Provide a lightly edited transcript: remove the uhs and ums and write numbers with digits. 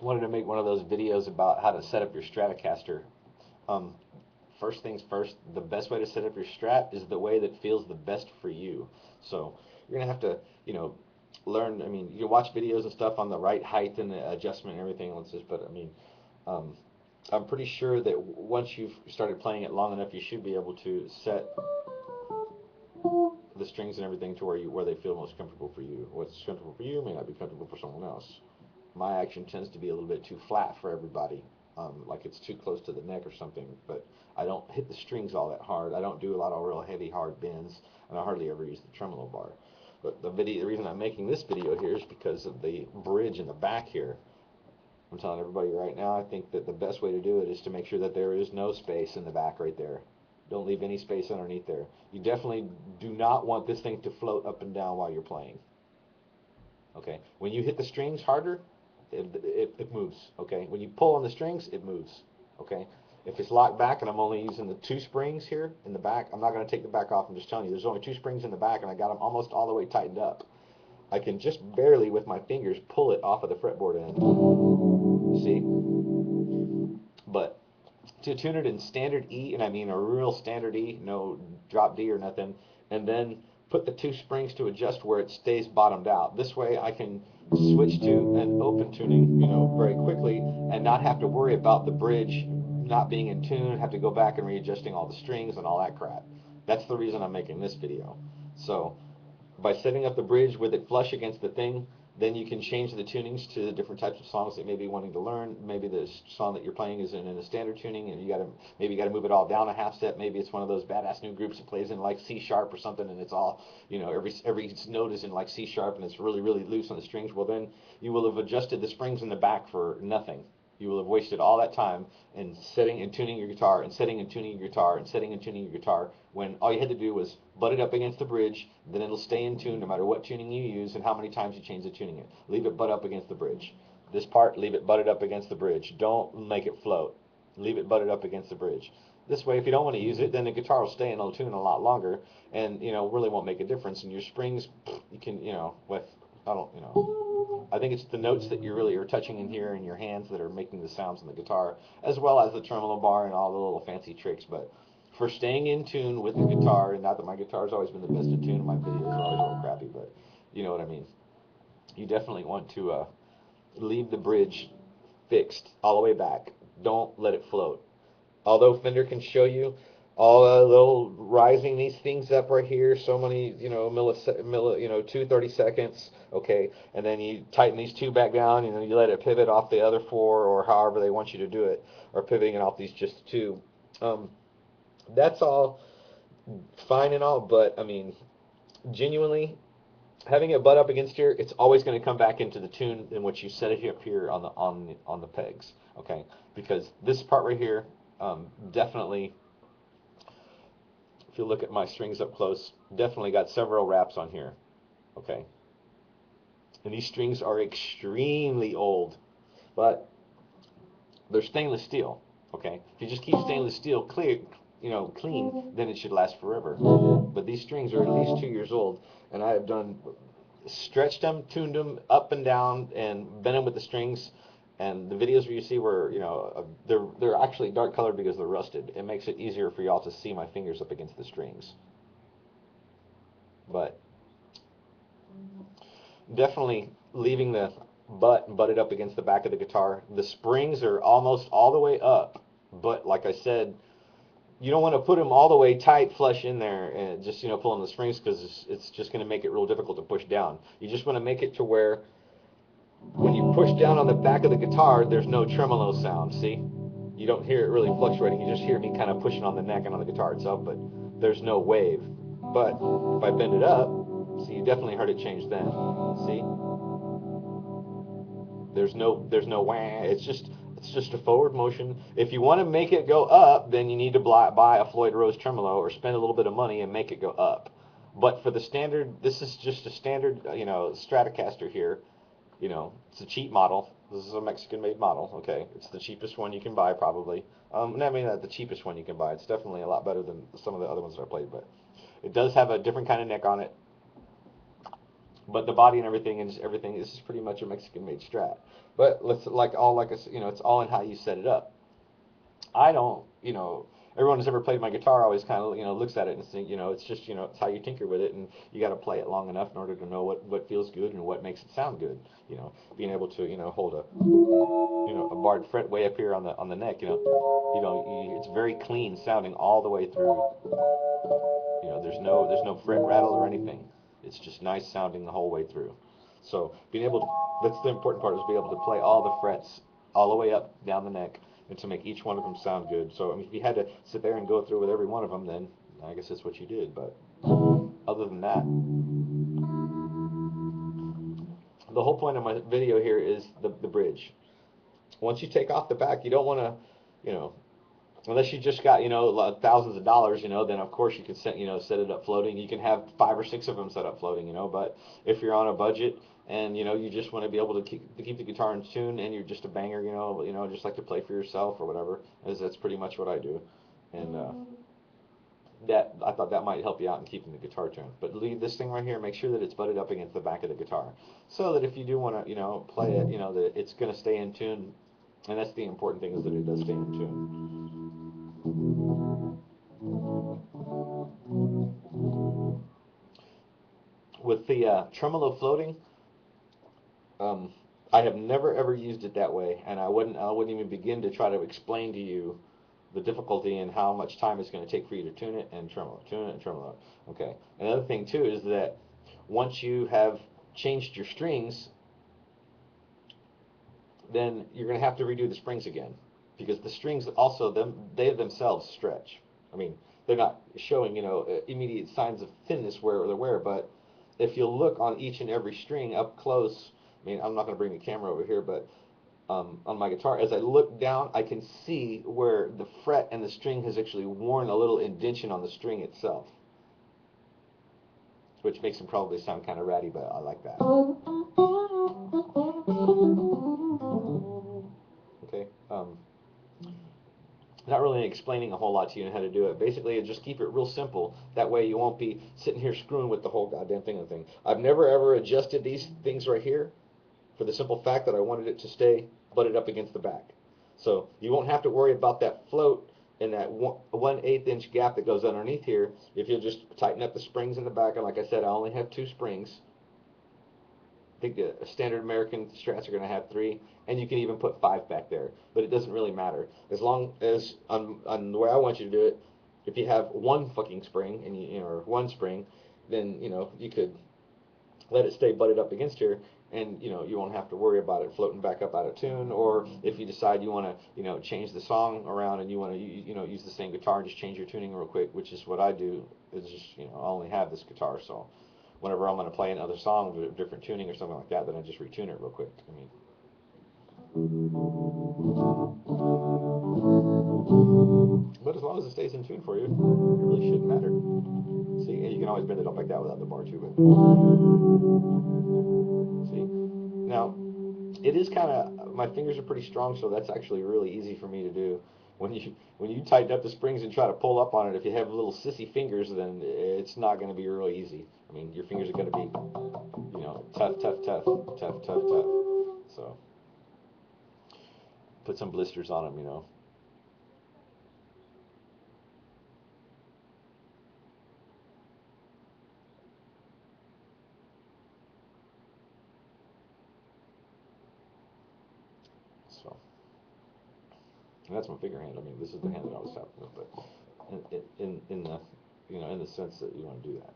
wanted to make one of those videos about how to set up your Stratocaster. Um, First things first, the best way to set up your Strat is the way that feels the best for you. So you're gonna have to, you know, learn. I mean, you watch videos and stuff on the right height and the adjustment and everything. Let's just, but I mean, um, I'm pretty sure that once you've started playing it long enough, you should be able to set the strings and everything to where they feel most comfortable for you. What's comfortable for you may not be comfortable for someone else. My action tends to be a little bit too flat for everybody, like it's too close to the neck or something. But I don't hit the strings all that hard. I don't do a lot of real heavy, hard bends, and I hardly ever use the tremolo bar. But the reason I'm making this video here is because of the bridge in the back here. I'm telling everybody right now, I think that the best way to do it is to make sure that there is no space in the back right there. Don't leave any space underneath there. You definitely do not want this thing to float up and down while you're playing. Okay, when you hit the strings harder, it moves. Okay, when you pull on the strings, it moves. Okay, if it's locked back and I'm only using the two springs here in the back, I'm not going to take the back off. I'm just telling you, there's only two springs in the back, and I got them almost all the way tightened up. I can just barely, with my fingers, pull it off of the fretboard end. See? But to tune it in standard E, and I mean a real standard E, no drop D or nothing, and then put the two springs to adjust where it stays bottomed out. This way I can switch to an open tuning, very quickly and not have to worry about the bridge not being in tune, have to go back and readjusting all the strings and all that crap. That's the reason I'm making this video. So by setting up the bridge with it flush against the thing, then you can change the tunings to the different types of songs that you may be wanting to learn. Maybe the song that you're playing is in a standard tuning, and maybe you got to move it all down a half step. Maybe it's one of those badass new groups that plays in like C sharp or something, and it's all, every note is in like C sharp, and it's really really loose on the strings. Well, then you will have adjusted the springs in the back for nothing. You will have wasted all that time in setting and tuning your guitar and setting and tuning your guitar and setting and tuning your guitar when all you had to do was butt it up against the bridge. Then it'll stay in tune no matter what tuning you use and how many times you change the tuning it. Leave it butt up against the bridge. This part, leave it butted up against the bridge. Don't make it float. Leave it butted up against the bridge. This way, if you don't want to use it, then the guitar will stay in a tune a lot longer, and really won't make a difference. And your springs, you can, with I don't, I think it's the notes that you really are touching in here in your hands that are making the sounds on the guitar, as well as the tremolo bar and all the little fancy tricks. But for staying in tune with the guitar, and not that my guitar's always been the best in tune, my videos are always a little crappy, but you know what I mean. You definitely want to leave the bridge fixed all the way back. Don't let it float. Although Fender can show you all a little rising these things up right here, so many, 2 30 seconds, okay, and then you tighten these two back down, you let it pivot off the other four, or however they want you to do it, or pivoting it off these just two. Um, that's all fine and all, but I mean, genuinely, having it butt up against here, it's always going to come back into the tune in which you set it up here on the pegs, okay? Because this part right here, definitely, if you look at my strings up close, definitely got several wraps on here, okay? And these strings are extremely old, but they're stainless steel, okay? If you just keep stainless steel clean, then it should last forever. But these strings are at least 2 years old, and I have stretched them, tuned them up and down, and bent them with the strings. And the videos where you see where they're actually dark colored because they're rusted. It makes it easier for y'all to see my fingers up against the strings. But definitely leaving the butt butted up against the back of the guitar. The springs are almost all the way up, but like I said, you don't want to put them all the way tight flush in there and just pulling the springs, because it's just going to make it real difficult to push down. You just want to make it to where when you push down on the back of the guitar, there's no tremolo sound. See, you don't hear it really fluctuating. You just hear me kind of pushing on the neck and on the guitar itself, but there's no wave. But if I bend it up, see, you definitely heard it change then. See, there's no wah. It's just a forward motion. If you want to make it go up, then you need to buy a Floyd Rose tremolo or spend a little bit of money and make it go up. But for the standard, this is just a standard, Stratocaster here. It's a cheap model. This is a Mexican-made model. Okay, it's the cheapest one you can buy probably. I mean, not the cheapest one you can buy. It's definitely a lot better than some of the other ones that I played, but it does have a different kind of neck on it. but the body and everything and everything, this is pretty much a Mexican-made Strat. But let's like it's all in how you set it up. I don't, everyone who's ever played my guitar always kind of, looks at it and think, it's just, it's how you tinker with it, and you got to play it long enough in order to know what feels good and what makes it sound good. Being able to, hold a barred fret way up here on the neck, it's very clean sounding all the way through. There's no fret rattle or anything. It's just nice sounding the whole way through. So being able to, that's the important part, is be able to play all the frets all the way up down the neck and to make each one of them sound good. So I mean, if you had to sit there and go through with every one of them, then I guess that's what you did. But other than that, the whole point of my video here is the bridge. Once you take off the back, you don't want to, you know, unless you just got, thousands of dollars, then of course you can set it up floating. You can have 5 or 6 of them set up floating, but if you're on a budget and, you just want to be able to keep the guitar in tune, and you're just a banger, just like to play for yourself or whatever, that's pretty much what I do. And that I thought that might help you out in keeping the guitar tuned. But leave this thing right here, make sure that it's butted up against the back of the guitar, so that if you do want to, play it, that it's going to stay in tune. And that's the important thing, is that it does stay in tune. With the tremolo floating, um, I have never ever used it that way, and I wouldn't even begin to try to explain to you the difficulty and how much time it's going to take for you to tune it and tremolo. Okay. Another thing too is that once you have changed your strings, then you're going to have to redo the springs again, because the strings also they themselves stretch. I mean, they're not showing immediate signs of thinness where they're where, but if you look on each and every string up close, I mean, I'm not going to bring the camera over here, but on my guitar, as I look down, I can see where the fret and the string has actually worn a little indentation on the string itself, which makes them probably sound kind of ratty, but I like that. Okay. Not really explaining a whole lot to you on how to do it. Basically, just keep it real simple. That way you won't be sitting here screwing with the whole goddamn thing. I've never ever adjusted these things right here, for the simple fact that I wanted it to stay butted up against the back. So you won't have to worry about that float and that 1/8 inch gap that goes underneath here, if you'll just tighten up the springs in the back. And like I said, I only have 2 springs. I think the standard American Strats are going to have 3, and you can even put 5 back there, but it doesn't really matter. As long as, on the way I want you to do it, if you have 1 fucking spring, and or 1 spring, then, you could let it stay butted up against here, and you won't have to worry about it floating back up out of tune. Or if you decide you want to change the song around, and you want to use the same guitar and just change your tuning real quick, which is what I do, is just I only have this guitar, so whenever I'm going to play another song with a different tuning or something like that, then I just retune it real quick. I mean, but as long as it stays in tune for you, it really shouldn't matter. See, and you can always bend it up like that without the bar too. But see, now it is kind of, my fingers are pretty strong, so that's actually really easy for me to do. When you tighten up the springs and try to pull up on it, if you have little sissy fingers, then it's not going to be really easy. I mean, your fingers are going to be, tough, tough, tough, tough, tough, tough. So put some blisters on them. So, and that's my figure hand. I mean, this is the hand that I was tapping with, but in the in the sense that you want to do that.